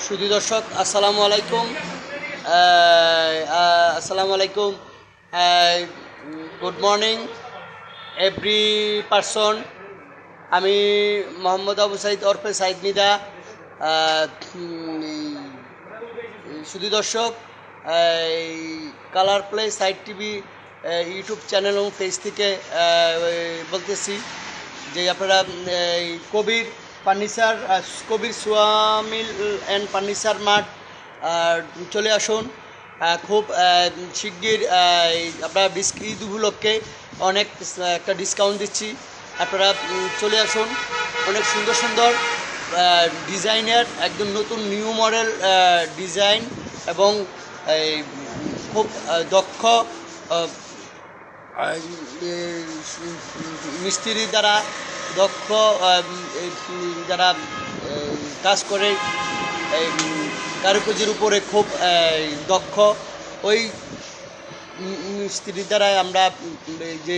সুধী দর্শক আসসালামু আলাইকুম। আসসালামু আলাইকুম। Good morning every person. আমি মোহাম্মদ আবু সাইদ ওরফে সাইদ নিদা। সুধী দর্শক, colour play side TV YouTube channel এবং পেজ থেকে বলতেছি যে আপনারা Kabir furniture, Kabir sawmill and furniture mart চলে আসুন। খুব শিগগির আপনারা ঈদ উপলক্ষে অনেক একটা ডিসকাউন্ট দিচ্ছি। আপনারা চলে আসুন। অনেক সুন্দর সুন্দর ডিজাইনের একদম নতুন নিউ মডেল ডিজাইন এবং খুব দক্ষ মিস্ত্রি দ্বারা দক্ষ যারা কাজ করে কারুকাজের উপরে খুব দক্ষ ওই মিস্ত্রির দ্বারা আমরা যে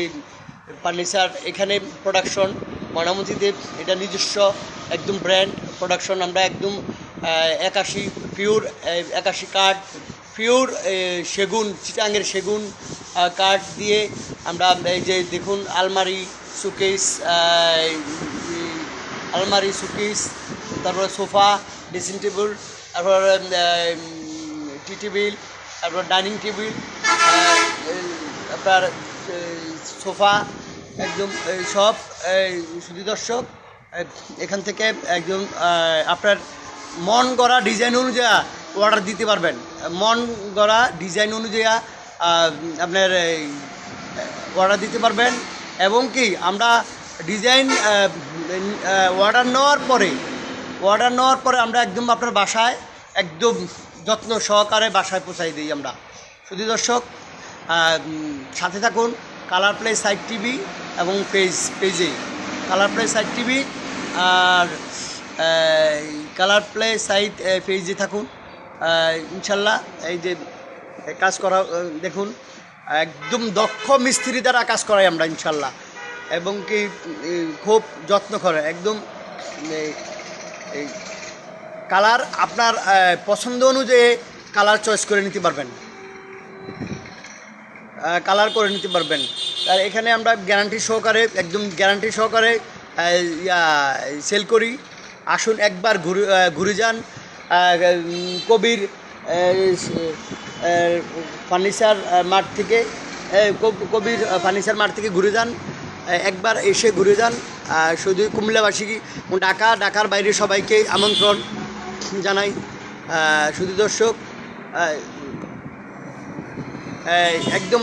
ফার্নিচার এখানে প্রোডাকশন ময়নামতিতে এটা নিজস্ব একদম ব্র্যান্ড প্রোডাকশন। আমরা একদম 81 পিওর 81 কাঠ পিওর সেগুন, চিটাঙ্গের সেগুন কাঠ দিয়ে আমরা এই যে দেখুন আলমারি সুকেস, তারপরে সোফা, ড্রেসিং টেবিল, তারপর টি টেবিল, তারপর ডাইনিং টেবিল, আপনার সোফা একদম সব সুধী দর্শক এখান থেকে একদম আপনার মন গড়া ডিজাইন অনুযায়ী অর্ডার দিতে পারবেন। মন গড়া ডিজাইন অনুযায়ী আপনার অর্ডার দিতে পারবেন এবং কি আমরা ডিজাইন অর্ডার নেওয়ার পরে আমরা একদম আপনার বাসায় একদম যত্ন সহকারে বাসায় পৌঁছাই দিই আমরা। সুধী দর্শক সাথে থাকুন কালার প্লে সাইড টিভি এবং পেজে কালার প্লে সাইড টিভি আর কালার প্লে সাইড পেজে থাকুন। ইনশাল্লাহ এই যে কাজ করা দেখুন একদম দক্ষ মিস্ত্রি দ্বারা কাজ করাই আমরা ইনশাল্লাহ এবং কি খুব যত্ন করে একদম কালার আপনার পছন্দ অনুযায়ী কালার চয়েস করে নিতে পারবেন, কালার করে নিতে পারবেন। আর এখানে আমরা গ্যারান্টি সহকারে সেল করি। আসুন একবার ঘুরে যান কবির ফার্নিচার মার্ট থেকে ঘুরে যান, একবার এসে ঘুরে যান। শুধু কুমিল্লাবাসী, ঢাকার বাইরে সবাইকে আমন্ত্রণ জানাই। শুধু দর্শক একদম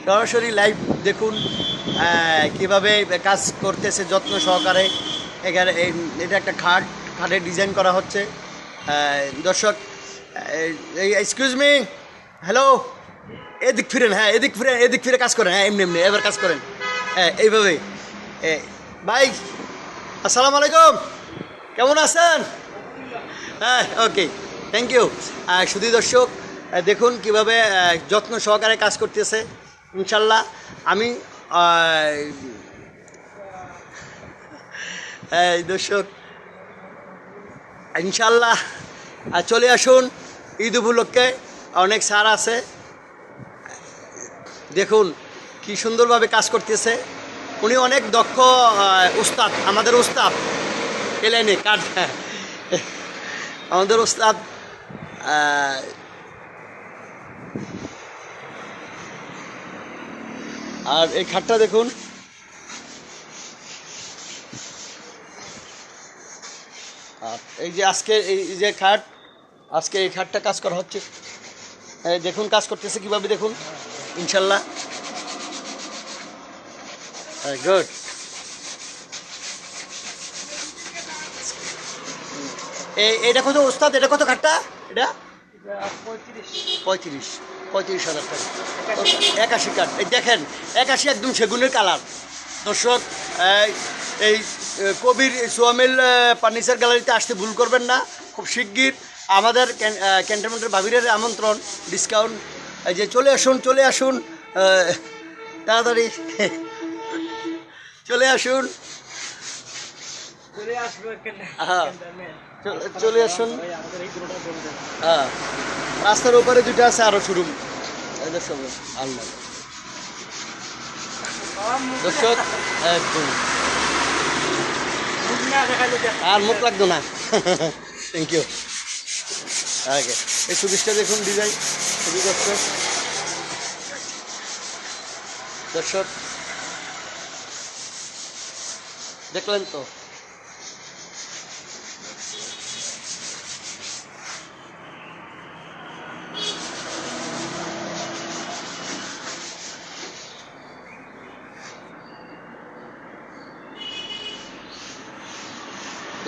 সরাসরি লাইভ দেখুন কীভাবে কাজ করতেছে যত্ন সহকারে। এখানে এটা একটা খাটের ডিজাইন করা হচ্ছে। দর্শক এক্সকিউজ মি, হ্যালো, এদিক ফিরেন, হ্যাঁ এদিক ফিরে কাজ করেন, হ্যাঁ এমনি এবার কাজ করেন, হ্যাঁ এইভাবে। ভাই আসসালামু আলাইকুম, কেমন আছেন? হ্যাঁ ওকে, থ্যাংক ইউ। শুধু দর্শক দেখুন কিভাবে যত্ন সহকারে কাজ করতেছে ইনশাল্লাহ। আমি দর্শক ইনশাল্লাহ চলে আসুন ঈদ উপলক্ষে, অনেক ছাড় আছে। দেখুন কি সুন্দরভাবে কাজ করতেছে, উনি অনেক দক্ষ উস্তাদ, আমাদের উস্তাদ এলাইনে কাঠ, আমাদের উস্তাদ। আর এই খাটটা দেখুন, আর এই যে আজকে এই খাটটা কাজ করা হচ্ছে, দেখুন কাজ করতেছে কিভাবে, দেখুন ইনশাল্লাহ গুড। এটা কত ওস্তাদ, এটা কত খাটটা? এটা 35,000 টাকা 81 কাঠ। এই দেখেন 81 একদম সেগুনের কালার। দর্শক এই কবির সোয়ামিল ফার্নিচার গ্যালারিতে আসতে ভুল করবেন না। খুব শিগগির আমাদের ক্যান্টনমেন্টের ভাবিরের আমন্ত্রণ, ডিসকাউন্ট। এই যে চলে আসুন তাড়াতাড়ি চলে আসুন। চলে আসবো। চলে আসুন। হ্যাঁ, রাস্তার উপরে দুটো আছে আরো শোরুম। দর্শক আল্লাহ দর্শক একদম আর মুখ লাগতো না। Thank you. ওকে, এই সুবিশটা দেখুন ডিজাইন খুবই দর্শক দর্শক দেখলেন তো।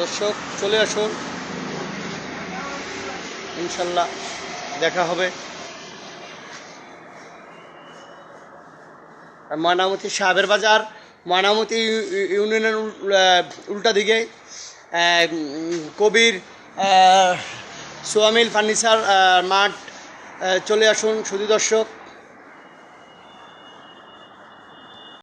দর্শক চলে আসুন, ইনশাল্লাহ দেখা হবে। ময়নামতি সাহেবের বাজার, ময়নামতি ইউনিয়নের উল্টা দিকে কবির সোয়ামিল ফার্নিচার মাঠ। চলে আসুন শুধু দর্শক।